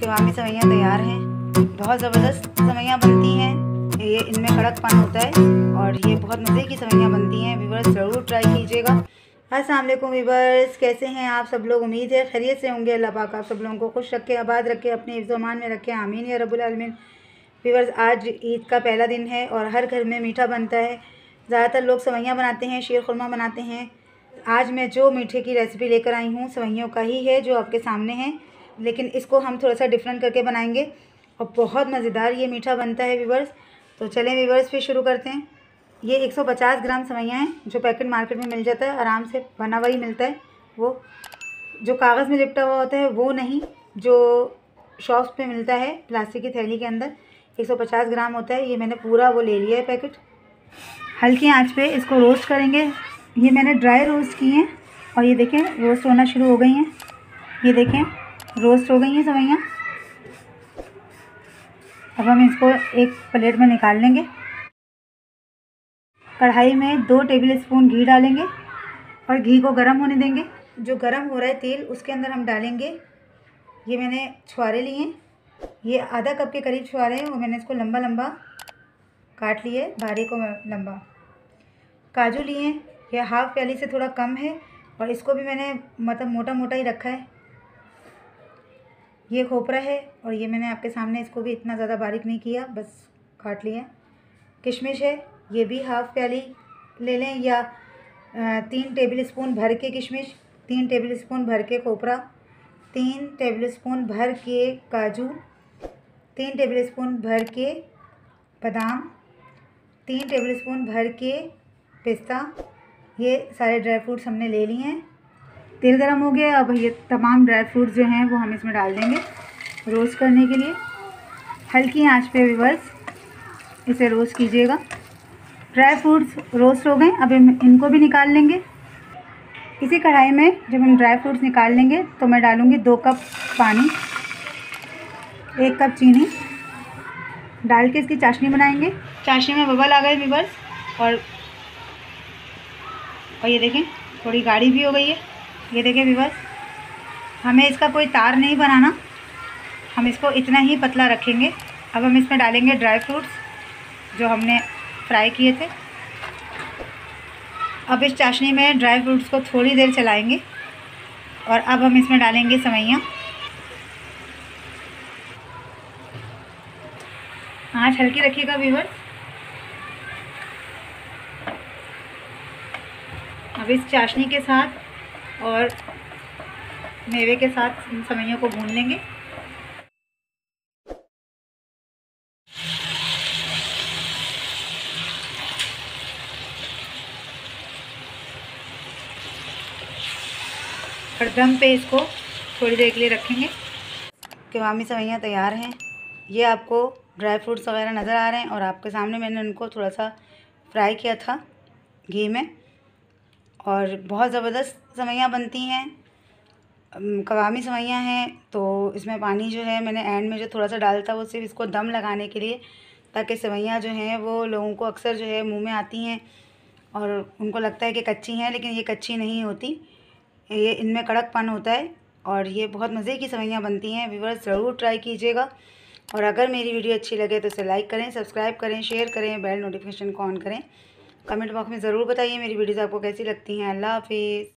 कवामी सवैयाँ तैयार हैं। बहुत ज़बरदस्त सवैयाँ बनती हैं। ये इनमें कड़कपन होता है और ये बहुत मज़े की सवैयाँ बनती हैं। व्यूअर्स ज़रूर ट्राई कीजिएगा। अस्सलाम वालेकुम व्यूअर्स, कैसे हैं आप सब लोग? उम्मीद है खैरियत से होंगे। अल्लाह पाक आप सब लोगों को खुश रखे, आबाद रखे, अपने हिफ्ज़-ओ-अमान में रखे, आमीन या रब्बुल आलमीन। व्यूअर्स आज ईद का पहला दिन है और हर घर में मीठा बनता है। ज़्यादातर लोग सवैयाँ बनाते हैं, शीर खुरमा बनाते हैं। आज मैं जो मीठे की रेसिपी लेकर आई हूँ सवैयों का ही है जो आपके सामने है, लेकिन इसको हम थोड़ा सा डिफरेंट करके बनाएंगे और बहुत मज़ेदार ये मीठा बनता है व्यूअर्स। तो चलें व्यूअर्स फिर शुरू करते हैं। ये 150 ग्राम सवैयाँ हैं जो पैकेट मार्केट में मिल जाता है, आराम से बना हुआ ही मिलता है। वो जो कागज़ में लिपटा हुआ होता है वो नहीं, जो शॉप्स पे मिलता है प्लास्टिक की थैली के अंदर 150 ग्राम होता है। ये मैंने पूरा वो ले लिया है पैकेट। हल्की आंच पे इसको रोस्ट करेंगे। ये मैंने ड्राई रोस्ट किए हैं और ये देखें रोस्ट होना शुरू हो गई हैं। ये देखें रोस्ट हो गई हैं सवैयाँ। अब हम इसको एक प्लेट में निकाल लेंगे। कढ़ाई में 2 टेबल स्पून घी डालेंगे और घी को गर्म होने देंगे। जो गर्म हो रहा है तेल उसके अंदर हम डालेंगे, ये मैंने छुहारे लिए हैं, ये आधा कप के करीब छुहारे हैं। वो मैंने इसको लंबा लंबा काट लिए, बारीक और लंबा। काजू लिए हैं, ये हाफ प्याली से थोड़ा कम है और इसको भी मैंने मतलब मोटा मोटा ही रखा है। ये खोपरा है और ये मैंने आपके सामने इसको भी इतना ज़्यादा बारीक नहीं किया, बस काट लिया। किशमिश है, ये भी हाफ प्याली ले लें या 3 टेबल स्पून भर के किशमिश, 3 टेबल स्पून भर के खोपरा, 3 टेबल स्पून भर के काजू, 3 टेबल स्पून भर के बादाम, 3 टेबल स्पून भर के पिस्ता। ये सारे ड्राई फ्रूट्स हमने ले लिए हैं। तेल गरम हो गया, अब ये तमाम ड्राई फ्रूट्स जो हैं वो हम इसमें डाल देंगे रोस्ट करने के लिए। हल्की आंच पे व्यूअर्स इसे रोस्ट कीजिएगा। ड्राई फ्रूट्स रोस्ट हो गए, अब इनको भी निकाल लेंगे। इसी कढ़ाई में जब हम ड्राई फ्रूट्स निकाल लेंगे तो मैं डालूँगी 2 कप पानी, 1 कप चीनी डाल के इसकी चाशनी बनाएंगे। चाशनी में बबल आ गए व्यूअर्स और ये देखें थोड़ी गाढ़ी भी हो गई है। ये देखें व्यूअर्स, हमें इसका कोई तार नहीं बनाना, हम इसको इतना ही पतला रखेंगे। अब हम इसमें डालेंगे ड्राई फ्रूट्स जो हमने फ्राई किए थे। अब इस चाशनी में ड्राई फ्रूट्स को थोड़ी देर चलाएंगे और अब हम इसमें डालेंगे सवैयाँ। आँच हल्की रखिएगा व्यूअर्स। अब इस चाशनी के साथ और मेवे के साथ इन सवैयों को भून लेंगे। और दम पे इसको थोड़ी देर के लिए रखेंगे। कवामी सवैयाँ तैयार हैं। ये आपको ड्राई फ्रूट्स वगैरह नज़र आ रहे हैं और आपके सामने मैंने उनको थोड़ा सा फ्राई किया था घी में और बहुत ज़बरदस्त सवैयाँ बनती हैं। कवामी सवैयाँ हैं तो इसमें पानी जो है मैंने एंड में जो थोड़ा सा डाला था वो सिर्फ इसको दम लगाने के लिए, ताकि सवैयाँ जो हैं वो लोगों को अक्सर जो है मुंह में आती हैं और उनको लगता है कि कच्ची हैं, लेकिन ये कच्ची नहीं होती। ये इनमें कड़कपन होता है और ये बहुत मज़े की सवैयाँ बनती हैं। व्यूअर्स ज़रूर ट्राई कीजिएगा और अगर मेरी वीडियो अच्छी लगे तो इसे लाइक करें, सब्सक्राइब करें, शेयर करें, बेल नोटिफिकेशन को ऑन करें। कमेंट बॉक्स में ज़रूर बताइए मेरी वीडियोज़ आपको कैसी लगती हैं। अल्लाह हाफिज़।